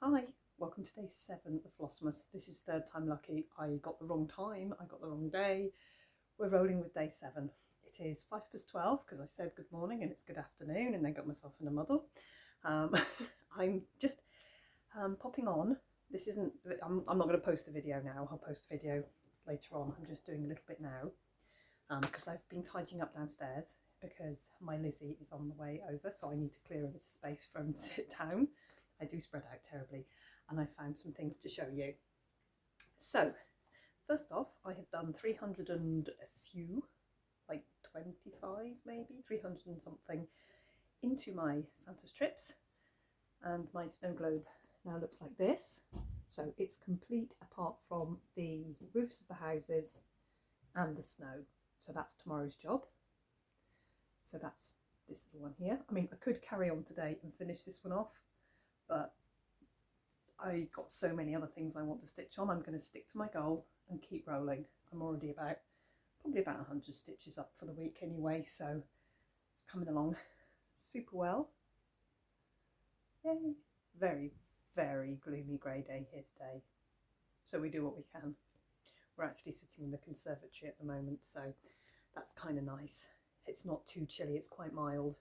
Hi, welcome to day 7 of Flossmas. This is third time lucky. I got the wrong time, I got the wrong day. We're rolling with day 7. It is 5:12 because I said good morning and it's good afternoon and then got myself in a muddle. I'm just popping on. This isn't, I'm not going to post the video now. I'll post the video later on. I'm just doing a little bit now because I've been tidying up downstairs because my Lizzie is on the way over, so I need to clear a bit of space for him to sit down. I do spread out terribly, and I found some things to show you. So first off, I have done 300 and a few, like 25 maybe, 300 and something into my Santa's trips, and my snow globe now looks like this. So it's complete apart from the roofs of the houses and the snow. So that's tomorrow's job. So that's this little one here. I mean, I could carry on today and finish this one off, but I got so many other things I want to stitch on. I'm going to stick to my goal and keep rolling. I'm already probably about 100 stitches up for the week anyway, so it's coming along super well. Yay! Very, very gloomy grey day here today, so we do what we can. We're actually sitting in the conservatory at the moment, so that's kind of nice. It's not too chilly, it's quite mild.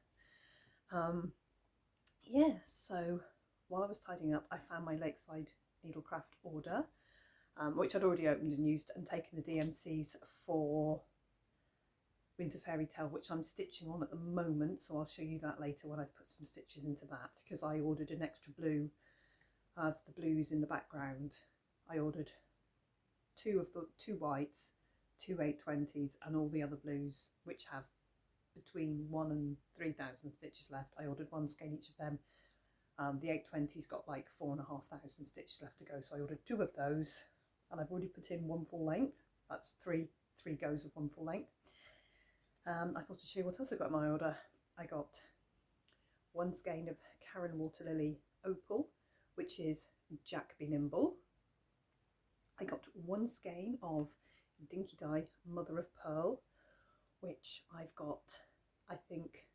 Yeah, so while I was tidying up, I found my Lakeside Needlecraft order, which I'd already opened and used, and taken the DMCs for Winter Fairy Tale, which I'm stitching on at the moment, so I'll show you that later when I've put some stitches into that, because I ordered an extra blue of the blues in the background. I ordered two whites, 2 820s, and all the other blues, which have between 1,000 and 3,000 stitches left. I ordered one skein each of them. The 820's got like 4,500 stitches left to go, so I ordered 2 of those, and I've already put in 1 full length. That's three goes of 1 full length. I thought I'd show you what else I got in my order. I got 1 skein of Karen Waterlily Opal, which is Jack Be Nimble. I got 1 skein of Dinky Dye Mother of Pearl, which I've got, I think,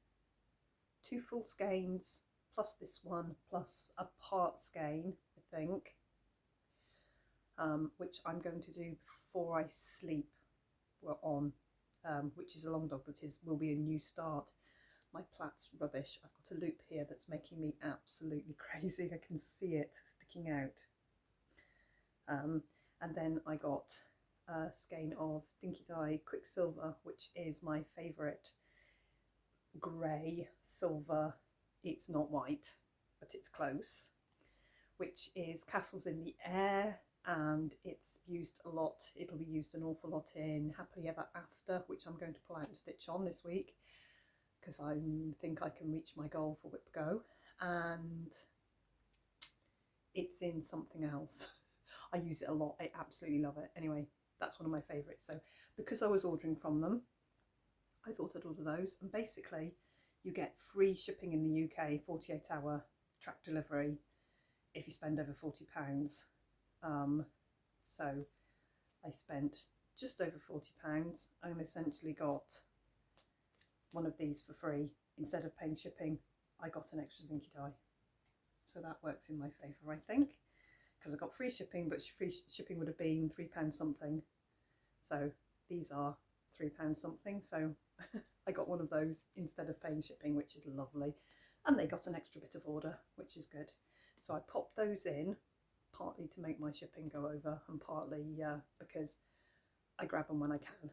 2 full skeins plus this one plus a part skein, I think, which I'm going to do before I sleep on, which is a long dog that will be a new start. My plait's rubbish. I've got a loop here that's making me absolutely crazy. I can see it sticking out. And then I got a skein of Dinky Dye Quicksilver, which is my favourite grey silver. It's not white, but it's close, which is Castles in the Air, and it's used a lot. It'll be used an awful lot in Happily Ever After, which I'm going to pull out and stitch on this week because I think I can reach my goal for Whip Go, and it's in something else. I use it a lot. I absolutely love it. Anyway, that's one of my favourites. So because I was ordering from them, I thought I'd order those, and basically you get free shipping in the UK, 48-hour track delivery if you spend over £40. So I spent just over £40 and essentially got one of these for free. Instead of paying shipping, I got an extra Dinky Dye. So that works in my favour, I think, because I got free shipping, but free shipping would have been £3 something. So these are £3 something. So I got one of those instead of paying shipping, which is lovely. And they got an extra bit of order, which is good. So I popped those in, partly to make my shipping go over, and partly because I grab them when I can,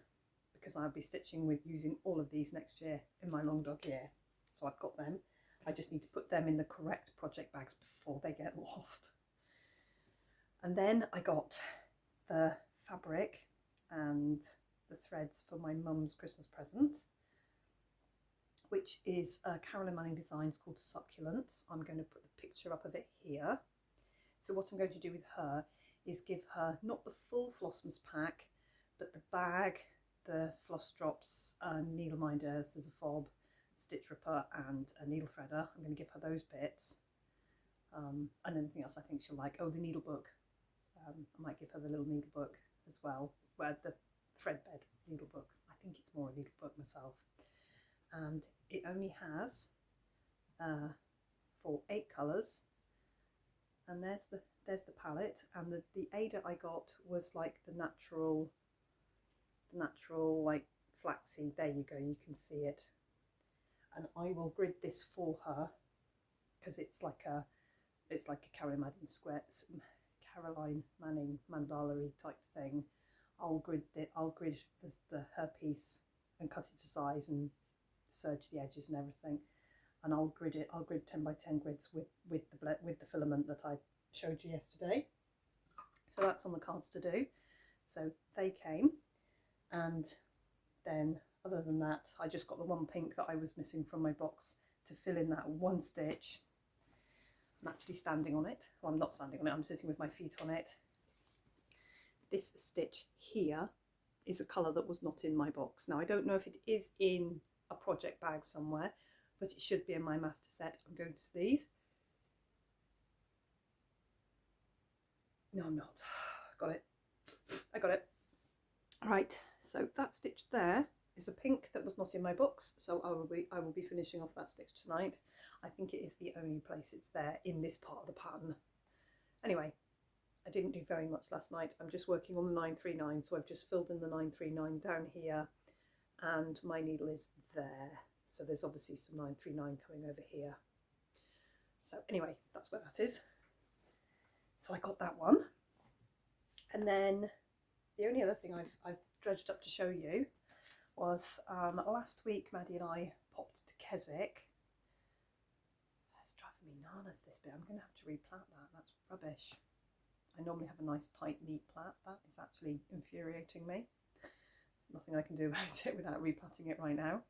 because I'll be stitching with using all of these next year in my long dog year. So I've got them. I just need to put them in the correct project bags before they get lost. And then I got the fabric and the threads for my mum's Christmas present, which is Carolyn Manning Designs, called Succulents. I'm going to put the picture up of it here. So what I'm going to do with her is give her not the full Flossmas pack, but the bag, the floss drops, needle minders, there's a fob, stitch ripper and a needle threader. I'm going to give her those bits, and anything else I think she'll like. Oh, the needle book. I might give her the little needle book as well, where the threadbed needle book. I think it's more a needle book myself. And it only has for 8 colours, and there's the palette, and the Ada I got was like the natural like flaxseed. There you go, you can see it. And I will grid this for her because it's like a Caroline Manning mandala-y type thing. I'll grid her piece and cut it to size and serge the edges and everything, and I'll grid 10 by 10 grids with the filament that I showed you yesterday. So that's on the cards to do. So they came, and then other than that, I just got the one pink that I was missing from my box to fill in that one stitch. I'm actually standing on it. Well, I'm not standing on it, I'm sitting with my feet on it. This stitch here is a colour that was not in my box. Now I don't know if it is in a project bag somewhere, but it should be in my master set. I'm going to sneeze. No, I'm not. Got it. I got it. All right, so that stitch there is a pink that was not in my box, so I will be finishing off that stitch tonight. I think it is the only place it's there in this part of the pattern. Anyway, I didn't do very much last night. I'm just working on the 939, so I've just filled in the 939 down here, and my needle is there. So there's obviously some 939 coming over here. So anyway, that's where that is. So I got that one. And then the only other thing I've dredged up to show you was last week Maddie and I popped to Keswick. It's driving me bananas, this bit. I'm going to have to replat that. That's rubbish. I normally have a nice tight neat plait. That is actually infuriating me. There's nothing I can do about it without replatting it right now.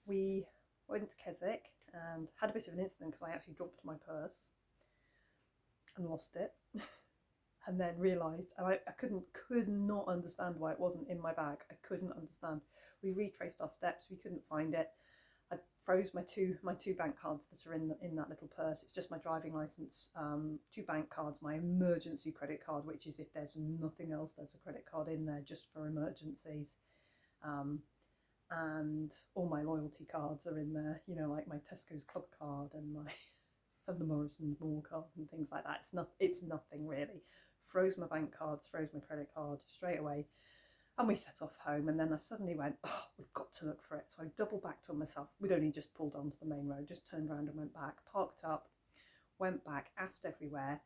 We went to Keswick and had a bit of an incident because I actually dropped my purse and lost it. And then realised, and I could not understand why it wasn't in my bag. I couldn't understand. We retraced our steps, we couldn't find it. I froze my two bank cards that are in that little purse. It's just my driving licence, 2 bank cards, my emergency credit card, which is if there's nothing else, there's a credit card in there just for emergencies. And all my loyalty cards are in there, you know, like my Tesco's club card and the Morrison's Mall card and things like that. It's nothing really. Froze my bank cards, froze my credit card straight away, and we set off home. And then I suddenly went, oh, we've got to look for it. So I double backed on myself. We'd only just pulled onto the main road, just turned around and went back, parked up, went back, asked everywhere.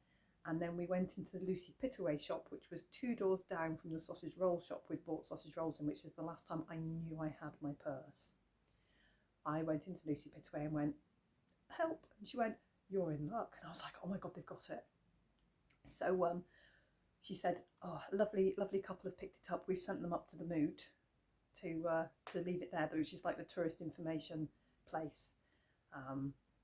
And then we went into the Lucy Pittaway shop, which was 2 doors down from the sausage roll shop we'd bought sausage rolls in, which is the last time I knew I had my purse. I went into Lucy Pittaway and went, help. And she went, you're in luck. And I was like, oh my God, they've got it. So she said, oh, lovely couple have picked it up. We've sent them up to the Moot to leave it there, which is like the tourist information place,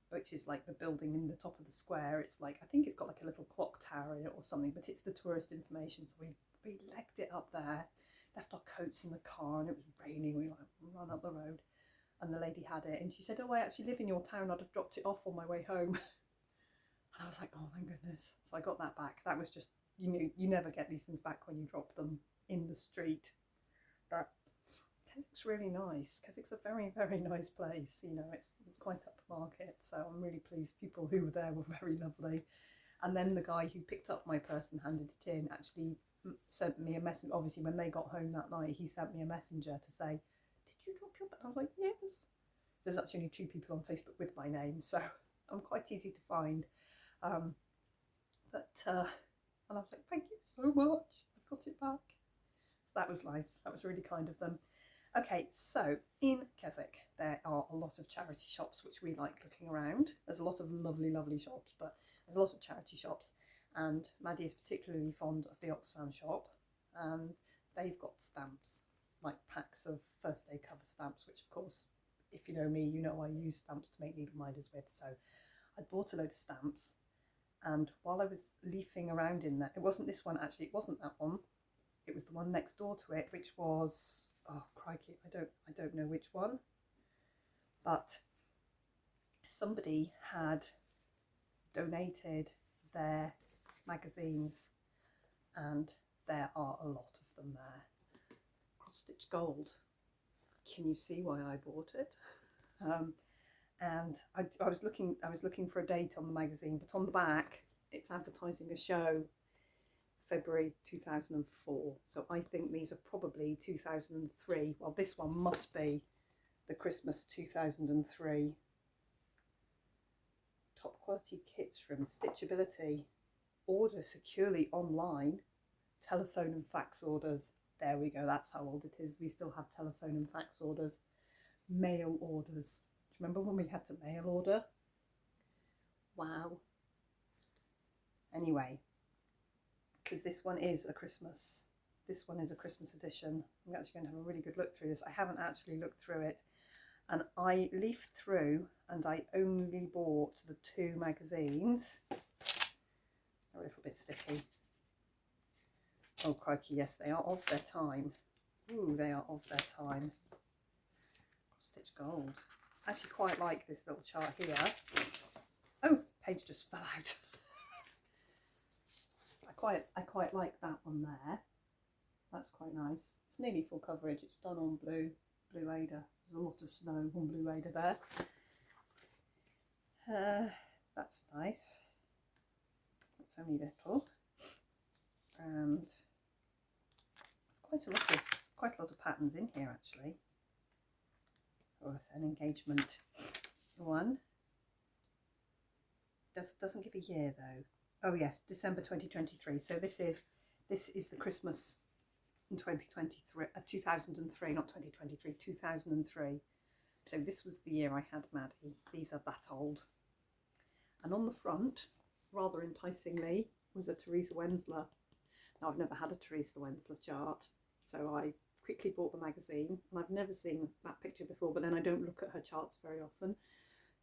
which is like the building in the top of the square. It's like, I think it's got like a little clock tower in it or something, but it's the tourist information. So we legged it up there, left our coats in the car, and it was raining. We like ran up the road, and the lady had it, and she said, oh, I actually live in your town. I'd have dropped it off on my way home. And I was like, oh my goodness. So I got that back. That was just, you never get these things back when you drop them in the street. But Keswick's really nice. Keswick's a very, very nice place. You know, it's quite upmarket. So I'm really pleased. People who were there were very lovely. And then the guy who picked up my purse and handed it in actually sent me a message. Obviously, when they got home that night, he sent me a messenger to say, did you drop your bag? I was like, yes. There's actually only 2 people on Facebook with my name, so I'm quite easy to find. And I was like, thank you so much, I've got it back. So that was nice, that was really kind of them. Okay, so in Keswick there are a lot of charity shops which we like looking around. There's a lot of lovely shops, but there's a lot of charity shops, and Maddie is particularly fond of the Oxfam shop, and they've got stamps, like packs of first day cover stamps, which of course, if you know me, you know I use stamps to make needle minders with. So I bought a load of stamps, and while I was leafing around in there, it wasn't this one actually, it wasn't that one, it was the one next door to it, which was, oh crikey, I don't know which one, but somebody had donated their magazines, and there are a lot of them there. Cross stitch gold, can you see why I bought it? and I was looking for a date on the magazine, but on the back it's advertising a show February 2004. So I think these are probably 2003. Well, this one must be the Christmas 2003. Top quality kits from Stitchability. Order securely online. Telephone and fax orders. There we go, that's how old it is. We still have telephone and fax orders. Mail orders. Do you remember when we had to mail order? Wow. Anyway, because this one is a Christmas edition. I'm actually going to have a really good look through this. I haven't actually looked through it, and I leafed through and I only bought the 2 magazines. They're a little bit sticky. Oh crikey, yes, they are of their time. Ooh, they are of their time. Stitch Gold. I actually quite like this little chart here. Oh, page just fell out. I quite like that one there. That's quite nice. It's nearly full coverage. It's done on blue Ada. There's a lot of snow on blue Ada there. That's nice. It's only little, and there's quite a lot of patterns in here actually. Oh, an engagement one. Doesn't give a year though. Oh yes, December 2023. So this is the Christmas in 2023, 2003, not 2023, 2003. So this was the year I had Maddie. These are that old. And on the front, rather enticingly, was a Teresa Wentzler. Now I've never had a Teresa Wentzler chart, so I quickly bought the magazine, and I've never seen that picture before, but then I don't look at her charts very often.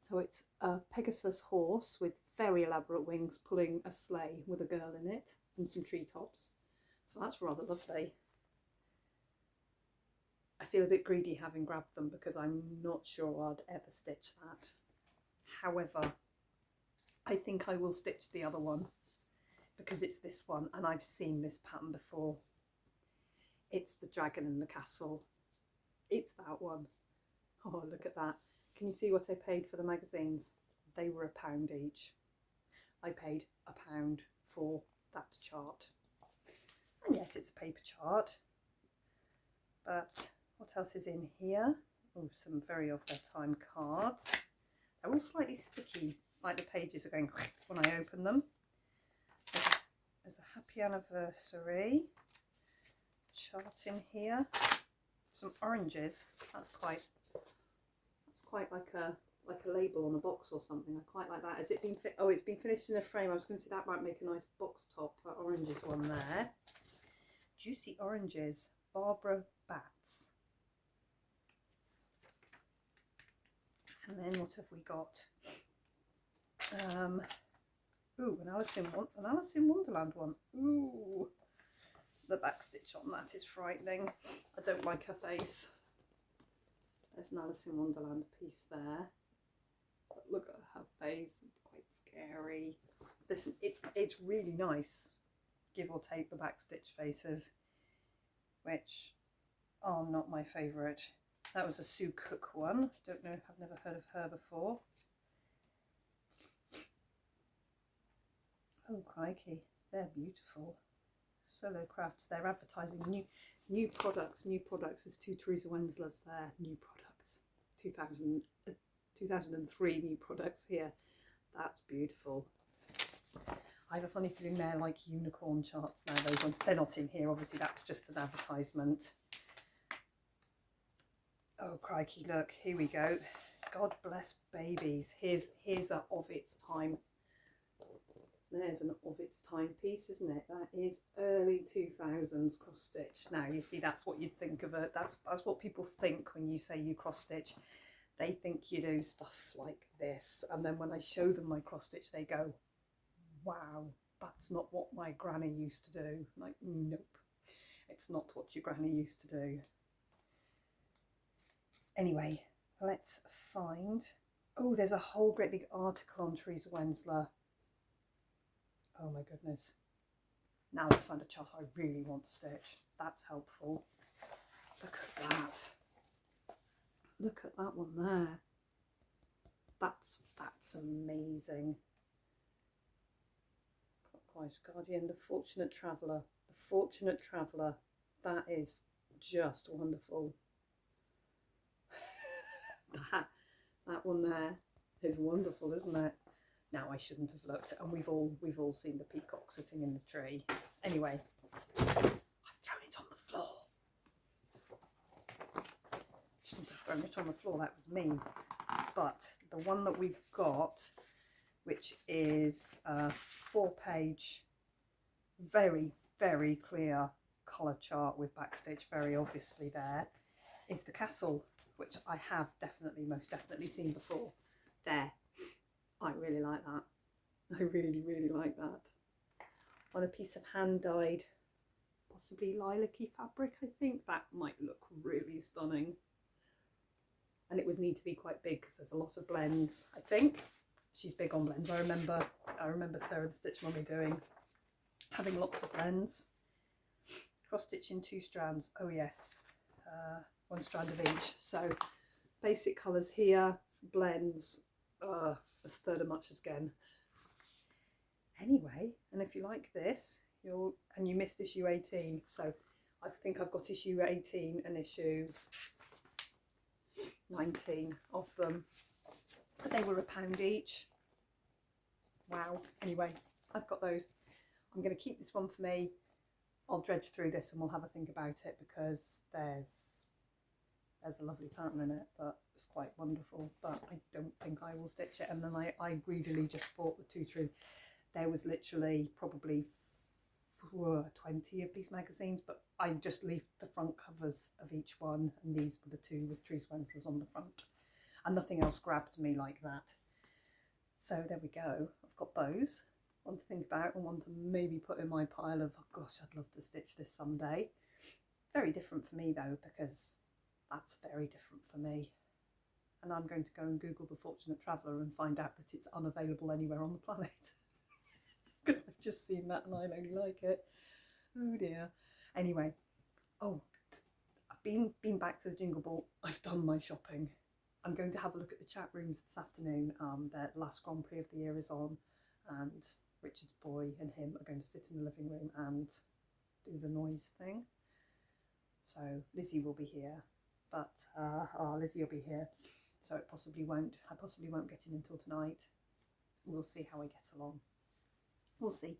So it's a Pegasus horse with very elaborate wings pulling a sleigh with a girl in it and some treetops. So that's rather lovely. I feel a bit greedy having grabbed them because I'm not sure I'd ever stitch that. However, I think I will stitch the other one because it's this one and I've seen this pattern before. It's the dragon in the castle. It's that one. Oh, look at that. Can you see what I paid for the magazines? They were £1 each. I paid £1 for that chart. And yes, it's a paper chart. But what else is in here? Oh, some very of their time cards. They're all slightly sticky, like the pages are going when I open them. There's a happy anniversary chart in here. Some oranges. That's quite like a label on a box or something. I quite like that. Has it been oh, it's been finished in a frame. I was going to say that might make a nice box top. That orange is one there. Juicy oranges. Barbara Batts. And then what have we got? Ooh, an Alice in Wonderland one. Ooh, the back stitch on that is frightening. I don't like her face. There's an Alice in Wonderland piece there. But look at her face, it's quite scary. Listen, it's really nice, give or take the back stitch faces, which are not my favourite. That was a Sue Cook one. Don't know, I've never heard of her before. Oh crikey, they're beautiful. Solo Crafts, they're advertising new products. There's 2 Teresa Wentzlers there, new products. 2003 new products here. That's beautiful. I have a funny feeling they're like unicorn charts now, those ones. They're not in here, obviously that was just an advertisement. Oh crikey, look, here we go. God bless babies. Here's a of its time. There's an of its time piece, isn't it? That is early 2000s cross stitch. Now you see, that's what you'd think of it. That's what people think when you say you cross stitch. They think you do stuff like this, and then when I show them my cross stitch, they go, "Wow, that's not what my granny used to do." I'm like, nope, it's not what your granny used to do. Anyway, let's find. Oh, there's a whole great big article on Teresa Wentzler. Oh my goodness. Now I found a chart I really want to stitch. That's helpful. Look at that. Look at that one there. That's amazing. Clockwise Guardian, the Fortunate Traveller. The Fortunate Traveller. That is just wonderful. that one there is wonderful, isn't it? Now I shouldn't have looked, and we've all seen the peacock sitting in the tree. Anyway, I've thrown it on the floor. Shouldn't have thrown it on the floor, that was mean. But the one that we've got, which is a 4-page, very, very clear colour chart with backstitch very obviously there, is the castle, which I have most definitely seen before. There, I really like that. I really, really like that. On a piece of hand-dyed, possibly lilac-y fabric, I think. That might look really stunning. And it would need to be quite big because there's a lot of blends, I think. She's big on blends. I remember Sarah the Stitch Mummy having lots of blends. Cross stitch in 2 strands. Oh yes, 1 strand of each. So basic colours here, blends, a third of much again. Anyway, and if you like this, and you missed issue 18, so I think I've got issue 18 and issue 19 of them, but they were £1 each. Wow. Anyway, I've got those. I'm going to keep this one for me. I'll dredge through this and we'll have a think about it, because there's a lovely pattern in it that is quite wonderful, but I don't think I will stitch it. And then I greedily just bought the tutoring. There was literally probably 20 of these magazines, but I just leave the front covers of each one, and these are the 2 with Teresa Wentzler on the front, and nothing else grabbed me like that. So there we go. I've got those, one to think about and one to maybe put in my pile of, oh gosh, I'd love to stitch this someday. Very different for me though, because that's very different for me. And I'm going to go and Google the Fortunate Traveller and find out that it's unavailable anywhere on the planet. Because I've just seen that and I only like it. Oh dear. Anyway, oh, I've been back to the Jingle Ball. I've done my shopping. I'm going to have a look at the chat rooms this afternoon. Their last Grand Prix of the year is on, and Richard's boy and him are going to sit in the living room and do the noise thing. So Lizzie will be here, but Lizzie will be here, so I possibly won't get in until tonight. We'll see how I get along. We'll see.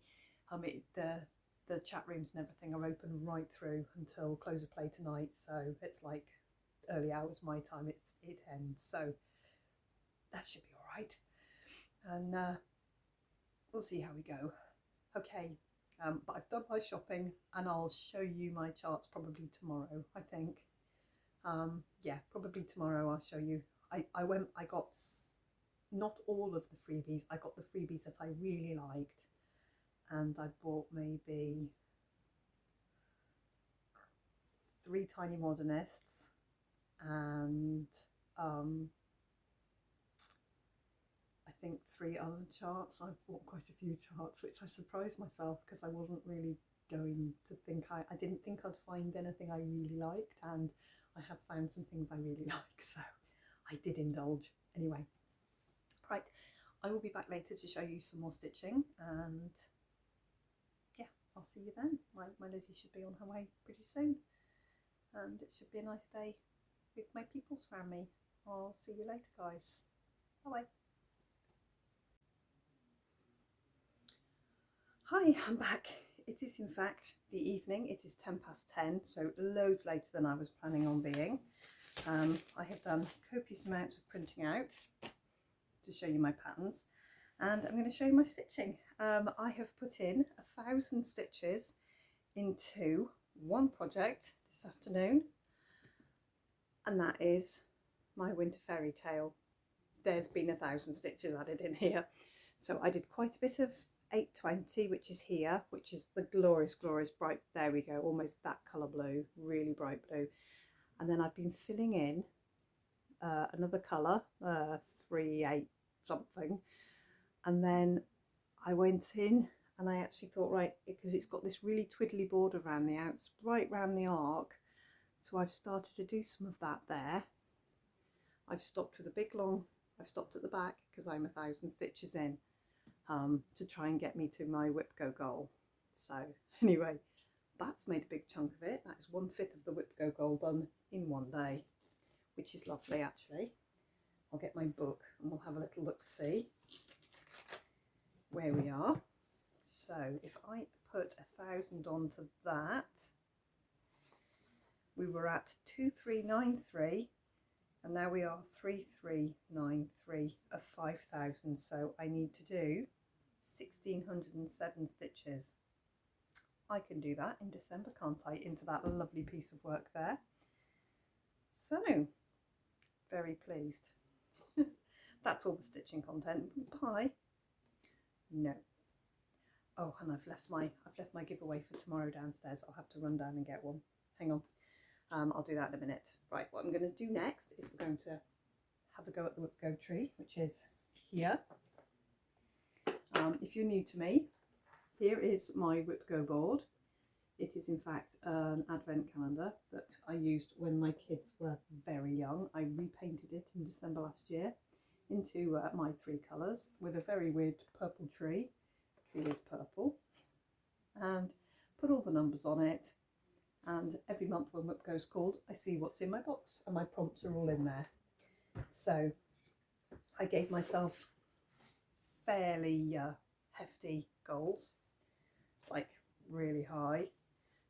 The chat rooms and everything are open right through until close of play tonight, so it's like early hours my time. It ends, so that should be all right. And we'll see how we go. Okay, but I've done my shopping and I'll show you my charts probably tomorrow, I think. Yeah, probably tomorrow I'll show you. I got not all of the freebies. I got the freebies that I really liked, and I bought maybe 3 Tiny Modernists and I think 3 other charts. I've bought quite a few charts, which I surprised myself because I wasn't really going to think, I didn't think I'd find anything I really liked, and I have found some things I really like, so I did indulge. Anyway, right, I will be back later to show you some more stitching, and yeah, I'll see you then. My Lizzie should be on her way pretty soon, and it should be a nice day with my peoples around me. I'll see you later, guys. Bye bye. Hi, I'm back. It is in fact the evening. It is 10:10, so loads later than I was planning on being. I have done copious amounts of printing out to show you my patterns, and I'm going to show you my stitching. I have put in 1,000 stitches into one project this afternoon, and that is my winter fairy tale. There's been 1,000 stitches added in here, so I did quite a bit of 820, which is here, which is the glorious bright, there we go, almost that colour blue, really bright blue. And then I've been filling in another colour, 38 something, and then I went in and I actually thought, right, because it's got this really twiddly border around the outs, right round the arc, so I've started to do some of that there. I've stopped with a big long I've stopped at the back because I'm 1,000 stitches in to try and get me to my whip go goal. So anyway, that's made a big chunk of it. That's 1/5 of the whip go goal done in one day, which is lovely actually. I'll get my book and we'll have a little look see where we are. So if I put 1,000 onto that, we were at 2393 and now we are 3393 of 5,000. So I need to do 1,607 stitches. I can do that in December, can't I, into that lovely piece of work there. So very pleased. That's all the stitching content. Bye. No. Oh, and I've left my giveaway for tomorrow downstairs. I'll have to run down and get one. Hang on. I'll do that in a minute. Right, what I'm going to do next is we're going to have a go at the whip go tree, which is here. If you're new to me, here is my whip go board. It is in fact an advent calendar that I used when my kids were very young. I repainted it in December last year into my 3 colours with a very weird purple tree. The tree is purple, and put all the numbers on it. And every month when whip go's called, I see what's in my box and my prompts are all in there. So I gave myself fairly hefty goals, like really high.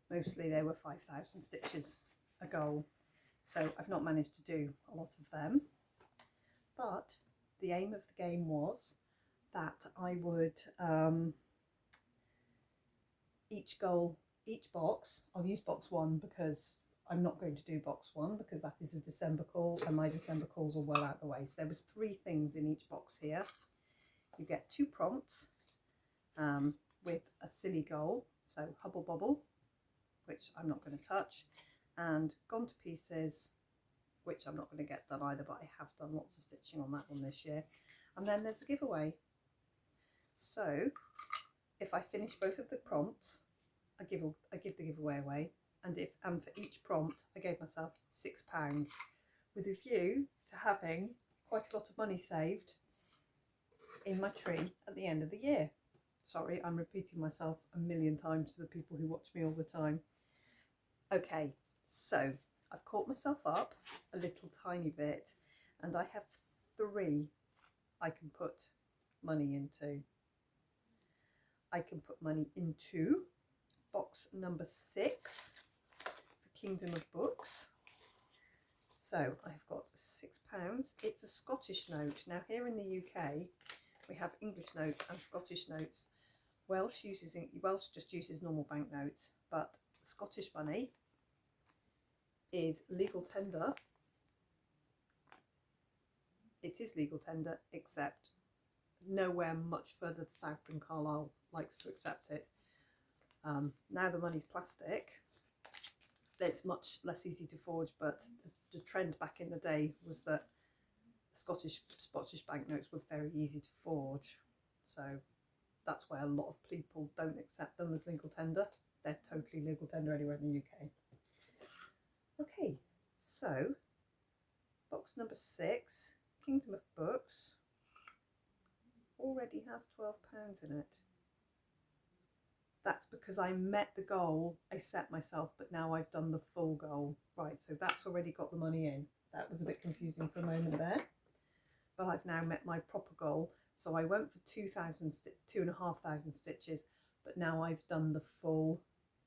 Mostly they were 5,000 stitches a goal. So I've not managed to do a lot of them. But the aim of the game was that I would, each box, I'll use box 1 because I'm not going to do box 1 because that is a December call and my December calls are well out of the way. So there was 3 things in each box here. You get 2 prompts with a silly goal, so Hubble Bubble, which I'm not going to touch, and Gone to Pieces, which I'm not going to get done either, but I have done lots of stitching on that one this year. And then there's a giveaway. So if I finish both of the prompts, I give the giveaway away, and for each prompt I gave myself £6 with a view to having quite a lot of money saved in my tree at the end of the year. Sorry, I'm repeating myself a million times to the people who watch me all the time. Okay, so I've caught myself up a little tiny bit and I have 3 I can put money into. I can put money into box number 6 for Kingdom of Books. So I've got £6. It's a Scottish note. Now here in the UK we have English notes and Scottish notes. Welsh just uses normal banknotes, but Scottish money is legal tender. It is legal tender, except nowhere much further south than Carlisle likes to accept it. Now the money's plastic. It's much less easy to forge, but the trend back in the day was that Scottish banknotes were very easy to forge. So that's why a lot of people don't accept them as legal tender. They're totally legal tender anywhere in the UK. Okay, so box number 6, Kingdom of Books, already has £12 in it. That's because I met the goal I set myself, but now I've done the full goal. Right, so that's already got the money in. That was a bit confusing for a moment there, but I've now met my proper goal. So I went for 2,500 stitches, but now I've done the full,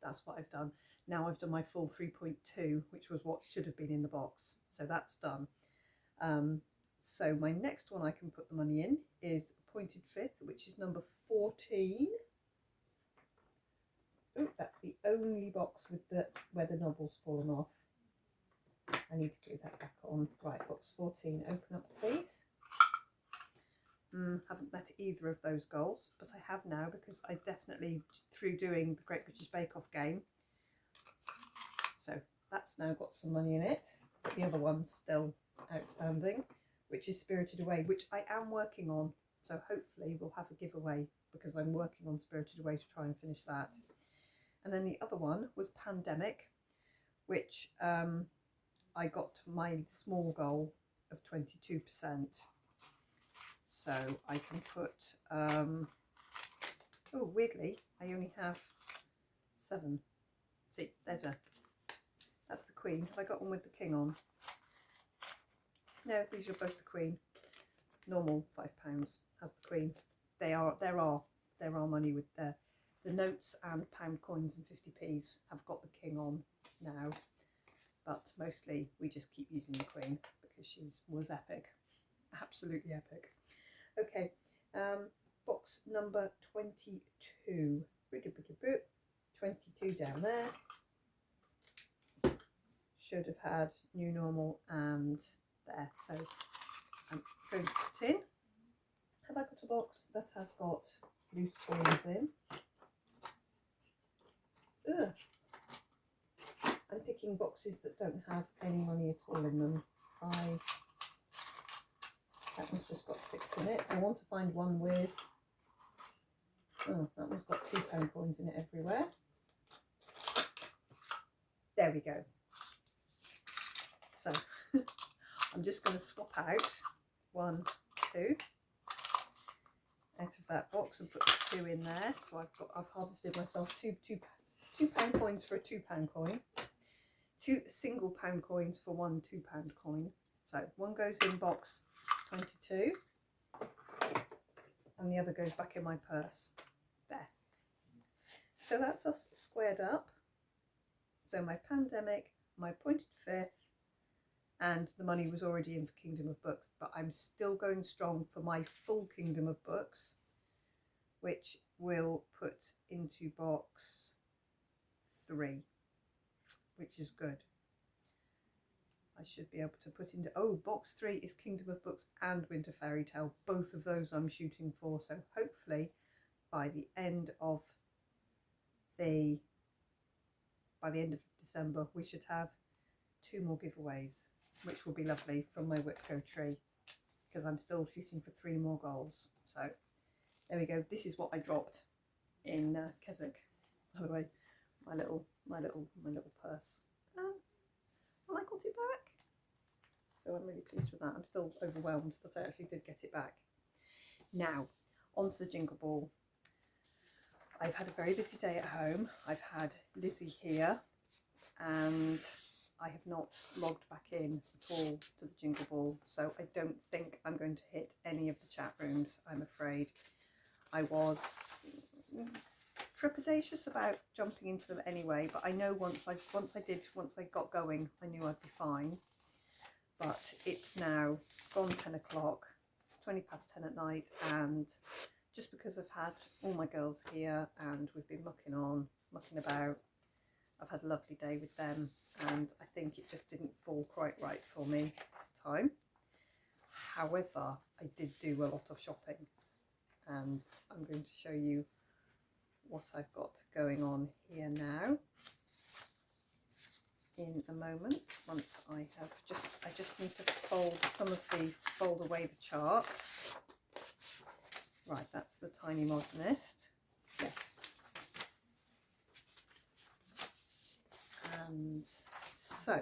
that's what I've done. Now I've done my full 3.2, which was what should have been in the box. So that's done. So my next one I can put the money in is Pointed Fifth, which is number 14. Oh, that's the only box with where the knobble's fallen off. I need to glue that back on. Right, box 14, open up please. Haven't met either of those goals, but I have now because I definitely, through doing the Great British Bake Off game, so that's now got some money in it. But the other one's still outstanding, which is Spirited Away, which I am working on. So hopefully we'll have a giveaway because I'm working on Spirited Away to try and finish that. And then the other one was Pandemic, which I got my small goal of 22%. So I can put, oh, weirdly, I only have 7. See, that's the Queen. Have I got one with the King on? No, these are both the Queen. Normal £5 has the Queen. There are money with the notes and pound coins and 50p's have got the King on now, but mostly we just keep using the Queen because she was epic, absolutely epic. Okay, box number 22. 22 down there. Should have had new normal and there. So I'm going to put in. Have I got a box that has got loose coins in? Ugh. I'm picking boxes that don't have any money at all in them. That one's just got 6 in it. I want to find one with, oh, that one's got £2 coins in it everywhere. There we go. So I'm just going to swap out 1, 2 out of that box and put 2 in there. So I've harvested myself two £2 coins for a £2 coin, 2 single pound coins for 1 £2 coin. So one goes in box 22 and the other goes back in my purse there. So that's us squared up. So my pandemic, my pointed 5th, and the money was already in for Kingdom of Books, but I'm still going strong for my full Kingdom of Books, which will put into box 3, which is good. I should be able to put into, oh, box 3 is Kingdom of Books and Winter Fairy Tale. Both of those I'm shooting for. So hopefully by the end of December, we should have 2 more giveaways, which will be lovely from my Whitco tree, because I'm still shooting for 3 more goals. So there we go. This is what I dropped in Keswick. By the way, my little purse. I got it back. So I'm really pleased with that. I'm still overwhelmed that I actually did get it back. Now, onto the Jingle Ball. I've had a very busy day at home. I've had Lizzie here and I have not logged back in at all to the Jingle Ball. So I don't think I'm going to hit any of the chat rooms, I'm afraid. I was trepidatious about jumping into them anyway, but I know once I got going, I knew I'd be fine. But it's now gone 10 o'clock, it's 20 past 10 at night, and just because I've had all my girls here and we've been mucking about, I've had a lovely day with them, and I think it just didn't fall quite right for me this time. However, I did do a lot of shopping, and I'm going to show you what I've got going on here now in a moment. Once I just need to fold some of these to fold away the charts. Right, that's the Tiny Modernist. Yes. And so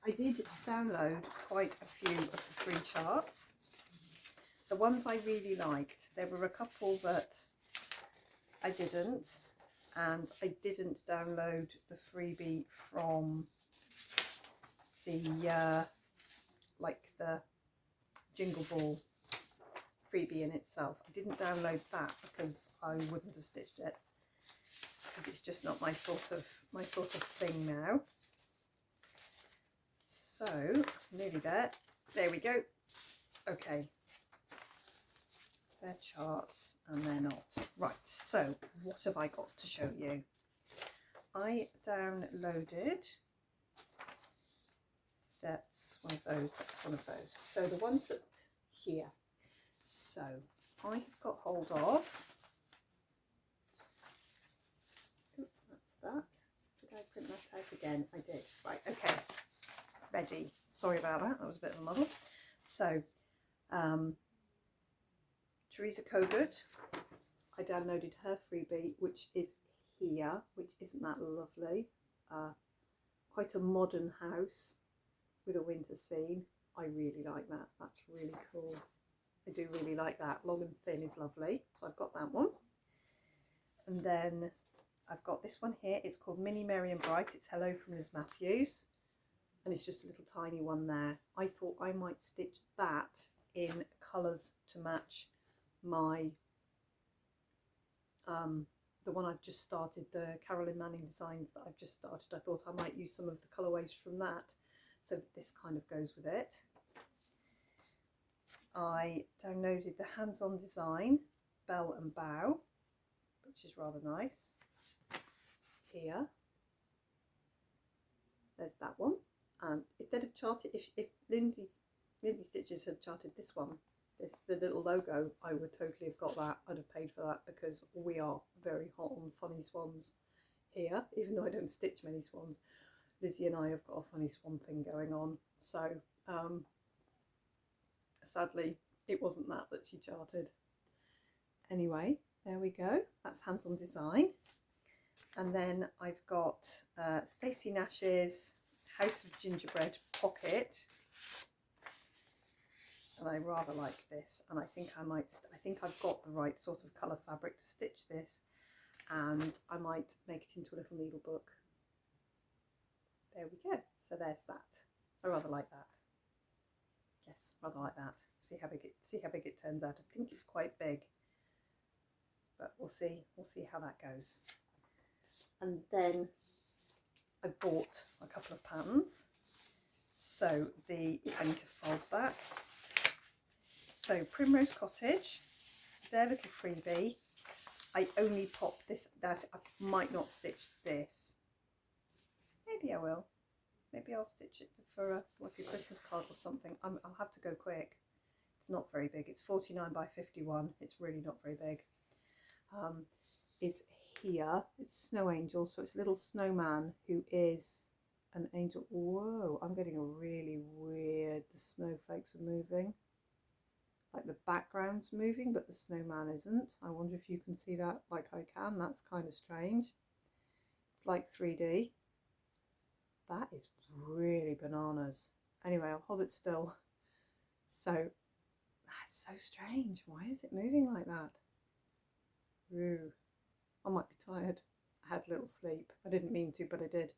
I did download quite a few of the free charts. The ones I really liked, there were a couple that I didn't, and I didn't download the freebie from the like the Jingle Ball freebie in itself. I didn't download that because I wouldn't have stitched it, because it's just not my sort of thing now. So nearly there. There we go. Okay, they're charts and they're not. Right, so what have I got to show you? I downloaded, that's one of those. So the ones that here. So I have got hold of, oops, that's that. Did I print that out again? I did. Right, okay. Ready. Sorry about that. That was a bit of a muddle. So, Teresa Wentzler, I downloaded her freebie, which is here, which isn't that lovely. Quite a modern house with a winter scene. I really like that. That's really cool. I do really like that. Long and thin is lovely. So I've got that one. And then I've got this one here. It's called Mini Merry and Bright. It's Hello from Liz Matthews. And it's just a little tiny one there. I thought I might stitch that in colours to match my the one I've just started, the Carolyn Manning designs that I've just started. I thought I might use some of the colourways from that, so this kind of goes with it. I downloaded the hands-on design Bell and Bow, which is rather nice. Here, there's that one. And if they'd have charted, if Lindsay Stitches had charted this one, the little logo, I would totally have got that. I'd have paid for that, because we are very hot on funny swans here. Even though I don't stitch many swans, Lizzie and I have got a funny swan thing going on. So sadly, it wasn't that she charted. Anyway, there we go. That's hands-on design. And then I've got Stacey Nash's House of Gingerbread pocket. And I rather like this, and I think I've got the right sort of colour fabric to stitch this, and I might make it into a little needle book. There we go. So there's that. I rather like that. Yes, rather like that. See how big it turns out. I think it's quite big, but we'll see how that goes. And then I bought a couple of patterns. So I need to fold that. So Primrose Cottage, their little freebie. I only popped this. I might not stitch this. Maybe I will. Maybe I'll stitch it for like a Christmas card or something. I'll have to go quick. It's not very big. It's 49 by 51. It's really not very big. It's here. It's Snow Angel. So it's a little snowman who is an angel. Whoa! I'm getting a really weird. The snowflakes are moving. Like the background's moving, but the snowman isn't. I wonder if you can see that like I can. That's kind of strange. It's like 3D. That is really bananas. Anyway, I'll hold it still. So that's so strange. Why is it moving like that? Ooh, I might be tired. I had a little sleep. I didn't mean to, but I did.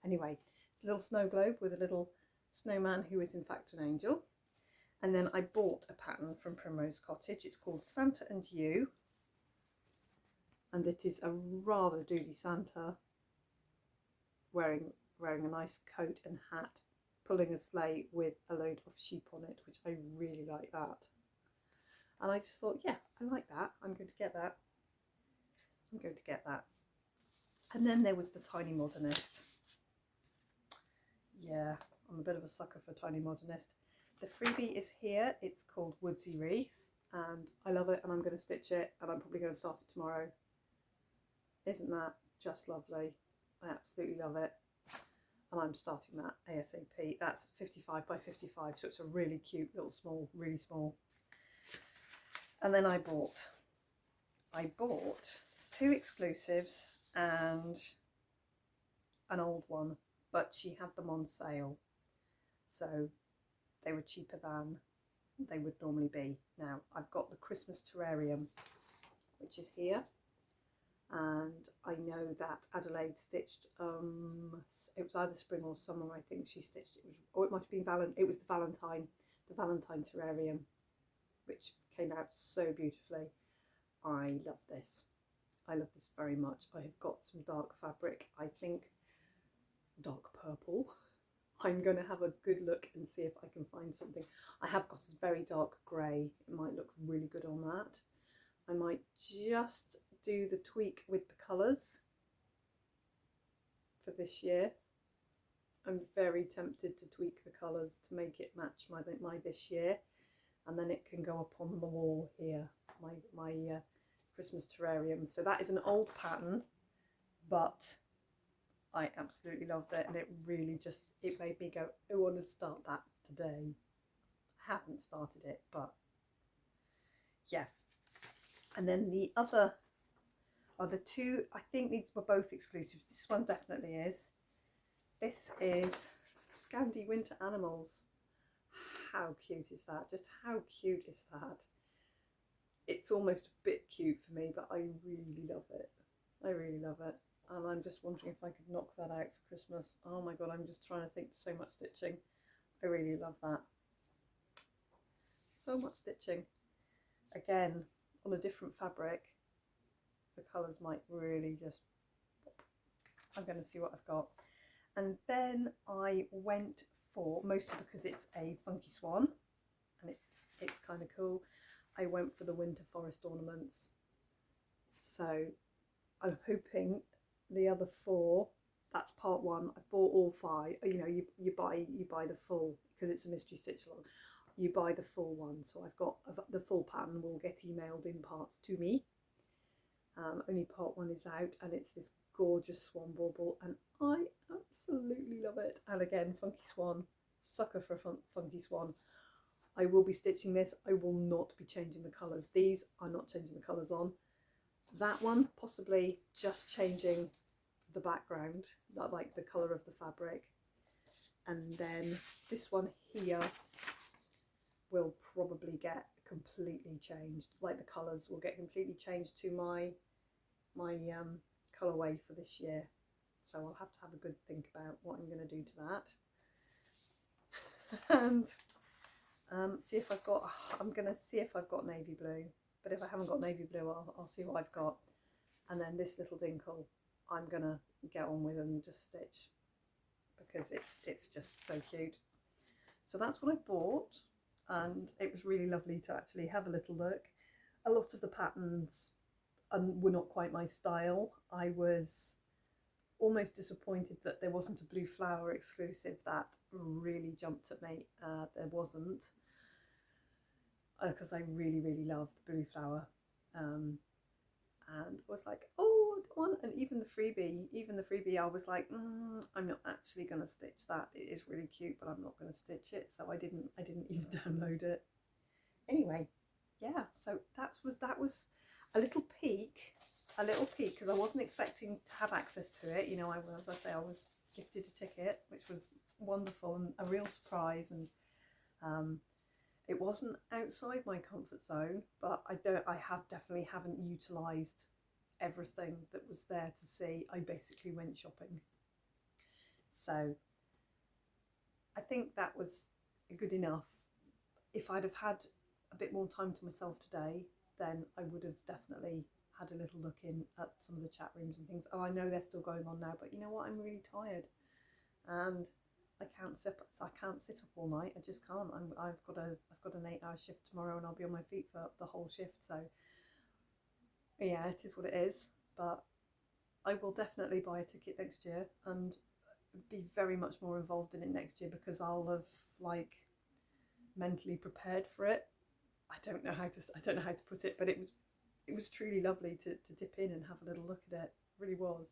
Anyway, it's a little snow globe with a little snowman who is in fact an angel. And then I bought a pattern from Primrose Cottage. It's called Santa and You. And it is a rather doody Santa wearing a nice coat and hat, pulling a sleigh with a load of sheep on it, which I really like that. And I just thought, yeah, I like that. I'm going to get that. I'm going to get that. And then there was the Tiny Modernist. Yeah, I'm a bit of a sucker for Tiny Modernist. The freebie is here. It's called Woodsy Wreath, and I love it, and I'm going to stitch it, and I'm probably going to start it tomorrow. Isn't that just lovely? I absolutely love it, and I'm starting that ASAP. That's 55 by 55, so it's a really cute little small, really small. And then I bought 2 exclusives and an old one, but she had them on sale, so they were cheaper than they would normally be. Now I've got the Christmas terrarium, which is here, and I know that Adelaide stitched it was either spring or summer, I think she stitched it, or it might have been it was the Valentine terrarium, which came out so beautifully. I love this. I love this very much. I have got some dark fabric, I think dark purple. I'm going to have a good look and see if I can find something. I have got a very dark grey. It might look really good on that. I might just do the tweak with the colours for this year. I'm very tempted to tweak the colours to make it match my this year, and then it can go up on the wall here, my Christmas terrarium. So that is an old pattern, but I absolutely loved it, and it really just, it made me go, I want to start that today. I haven't started it, but yeah. And then the other are the 2, I think these were both exclusives. This one definitely is. This is Scandi Winter Animals. how cute is that? Just how cute is that? It's almost a bit cute for me, but I really love it. I really love it. And I'm just wondering if I could knock that out for Christmas. Oh my God, I'm just trying to think, so much stitching. I really love that. So much stitching. Again, on a different fabric, the colours might really just pop. I'm going to see what I've got. And then I went for, mostly because it's a funky swan and it's kind of cool, I went for the winter forest ornaments. So I'm hoping the other 4, that's part 1. I've bought all 5. You know, you buy the full, because it's a mystery stitch along. You buy the full one. So I've got the full pattern will get emailed in parts to me. Only part 1 is out, and it's this gorgeous swan bauble, and I absolutely love it. And again, funky swan, sucker for a funky swan. I will be stitching this. I will not be changing the colours. These are not changing the colours on. That one, possibly just changing the background, like the colour of the fabric. And then this one here will probably get completely changed. Like the colours will get completely changed to my colourway for this year. So I'll have to have a good think about what I'm going to do to that. And see if I've got, I'm going to see if I've got navy blue. But if I haven't got navy blue, I'll see what I've got. And then this little dinkle, I'm going to get on with and just stitch, because it's just so cute. So that's what I bought, and it was really lovely to actually have a little look. A lot of the patterns were not quite my style. I was almost disappointed that there wasn't a blue flower exclusive. That really jumped at me. There wasn't, because I really love the blue flower, and I was like, oh, I got one. And even the freebie, I was like, I'm not actually going to stitch that. It is really cute, but I'm not going to stitch it. So I didn't even download it. Anyway, yeah. So that was a little peek, because I wasn't expecting to have access to it. You know, as I say, I was gifted a ticket, which was wonderful and a real surprise. And it wasn't outside my comfort zone, but I definitely haven't utilised everything that was there to see. I basically went shopping. So I think that was good enough. If I'd have had a bit more time to myself today, then I would have definitely had a little look in at some of the chat rooms and things. Oh, I know they're still going on now, but you know what? I'm really tired, and I can't sit up all night. I just can't. I've got an 8-hour shift tomorrow, and I'll be on my feet for the whole shift. So yeah, it is what it is. But I will definitely buy a ticket next year and be very much more involved in it next year, because I'll have like mentally prepared for it. I don't know how to put it, but it was truly lovely to dip in and have a little look at it. It really was.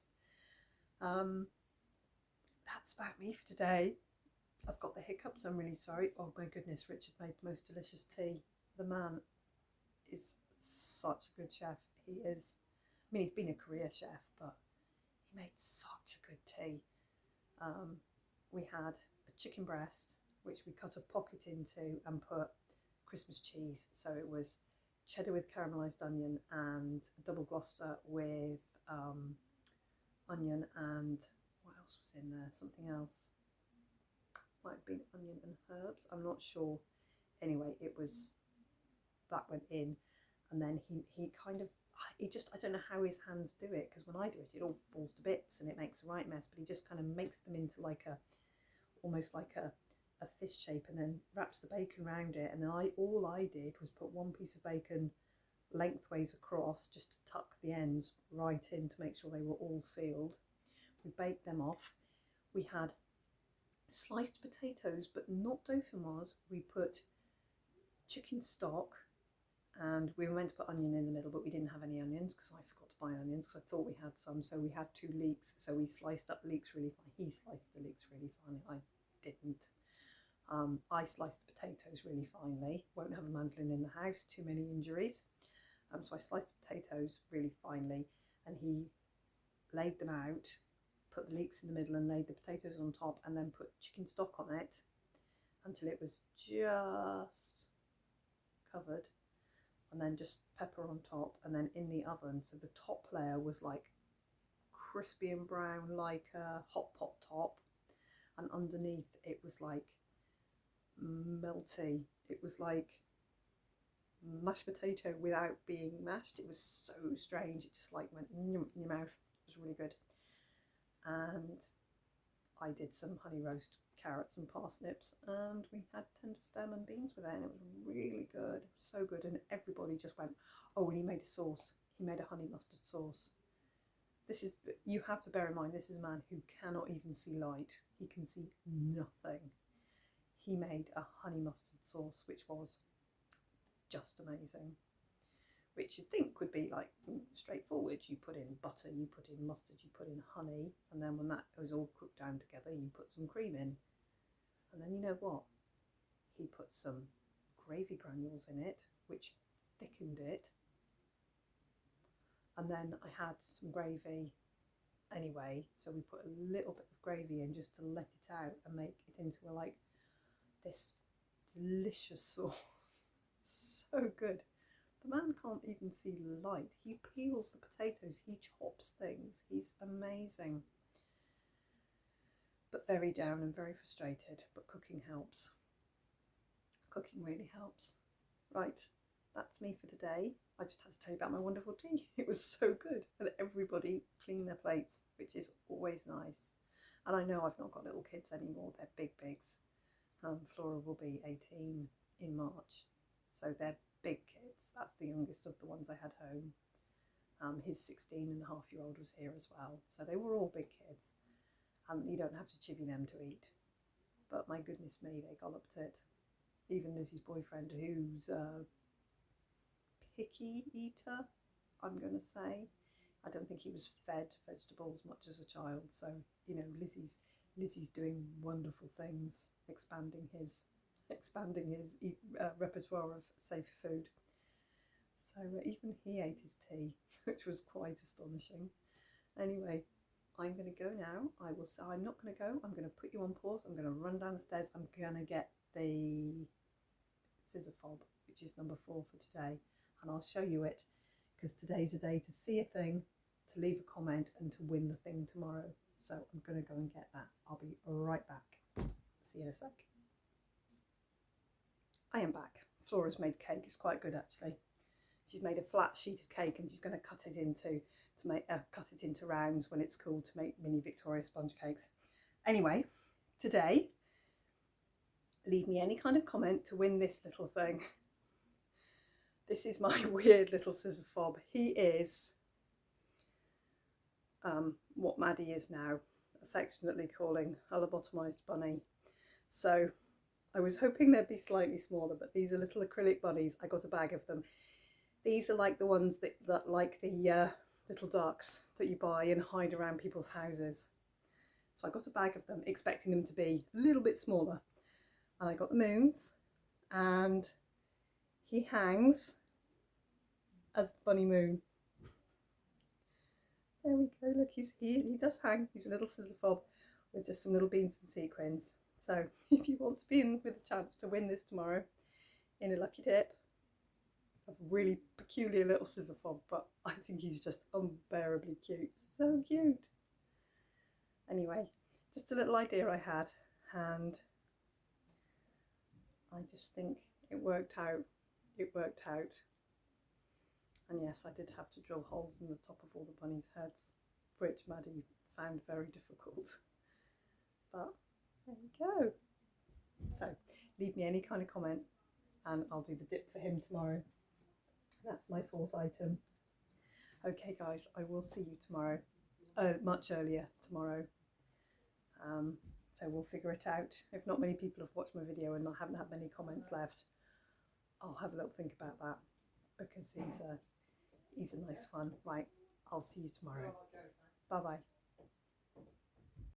That's about me for today. I've got the hiccups, I'm really sorry. Oh my goodness, Richard made the most delicious tea. The man is such a good chef. He is. I mean, he's been a career chef, but he made such a good tea. We had a chicken breast, which we cut a pocket into and put Christmas cheese. So it was cheddar with caramelised onion and double Gloucester with onion and what else was in there? Something else. Might have been onion and herbs. I'm not sure. Anyway, that went in, and then he kind of, I don't know how his hands do it, because when I do it, it all falls to bits and it makes a right mess. But he just kind of makes them into like almost like a fish shape, and then wraps the bacon around it. And then all I did was put one piece of bacon lengthways across, just to tuck the ends right in to make sure they were all sealed. We baked them off. We had sliced potatoes, but not dauphinoise. We put chicken stock, and we were meant to put onion in the middle, but we didn't have any onions because I forgot to buy onions, because I thought we had some. So we had 2 leeks, so we sliced up leeks really fine. He sliced the leeks really fine. I didn't. I sliced the potatoes really finely. Won't have a mandolin in the house, too many injuries. So I sliced the potatoes really finely, and he laid them out, put the leeks in the middle and laid the potatoes on top, and then put chicken stock on it. until it was just covered, and then just pepper on top, and then in the oven, so the top layer was like crispy and brown like a hot pot top, and underneath it was like melty. It was like mashed potato without being mashed. It was so strange. It just like went in your mouth. It was really good. And I did some honey roast carrots and parsnips, and we had tender stem and beans with it, and it was really good. It was so good, and everybody just went, oh, and he made a sauce. He made a honey mustard sauce. This is, you have to bear in mind, this is a man who cannot even see light. He can see nothing. He made a honey mustard sauce, which was just amazing. Which you'd think would be like straightforward. You put in butter, you put in mustard, you put in honey, and then when that was all cooked down together, you put some cream in. And then you know what? He put some gravy granules in it, which thickened it. And then I had some gravy anyway, so we put a little bit of gravy in just to let it out and make it into like this delicious sauce. So good. The man can't even see light. He peels the potatoes, he chops things. He's amazing. But very down and very frustrated, but cooking helps. Cooking really helps. Right, that's me for today. I just had to tell you about my wonderful tea. It was so good, and everybody cleaned their plates, which is always nice. And I know I've not got little kids anymore, they're big bigs. Flora will be 18 in March, so they're big kids. That's the youngest of the ones I had home. His 16-and-a-half-year-old was here as well, so they were all big kids, and you don't have to chivvy them to eat. But my goodness me, they golloped it. Even Lizzie's boyfriend, who's a picky eater, I'm going to say. I don't think he was fed vegetables much as a child, so you know, Lizzie's doing wonderful things, expanding his repertoire of safe food. So even he ate his tea, which was quite astonishing. Anyway, I'm going to go now. I'm not going to go. I'm going to put you on pause. I'm going to run down the stairs. I'm going to get the scissor fob, which is number 4 for today, and I'll show you it, because today's a day to see a thing, to leave a comment, and to win the thing tomorrow. So I'm going to go and get that. I'll be right back. See you in a sec. I am back. Flora's made cake. It's quite good actually. She's made a flat sheet of cake, and she's going to cut it into rounds when it's cool to make mini Victoria sponge cakes. Anyway, today, leave me any kind of comment to win this little thing. This is my weird little scissor fob. He is what Maddie is now affectionately calling a lobotomized bunny. So I was hoping they'd be slightly smaller, but these are little acrylic bunnies. I got a bag of them. These are like the ones that like the little ducks that you buy and hide around people's houses. So I got a bag of them, expecting them to be a little bit smaller. And I got the moons, and he hangs as the bunny moon. There we go, look, he does hang. He's a little scissor fob with just some little beans and sequins. So if you want to be in with a chance to win this tomorrow in a lucky dip, a really peculiar little scissor fob, but I think he's just unbearably cute. So cute. Anyway, just a little idea I had, and I just think it worked out. It worked out. And yes, I did have to drill holes in the top of all the bunnies' heads, which Maddie found very difficult. But there we go. So leave me any kind of comment, and I'll do the dip for him tomorrow. That's my 4th item. Okay guys, I will see you tomorrow, much earlier tomorrow. So we'll figure it out. If not many people have watched my video and I haven't had many comments left, I'll have a little think about that, because he's a nice one. Right, I'll see you tomorrow. Bye bye.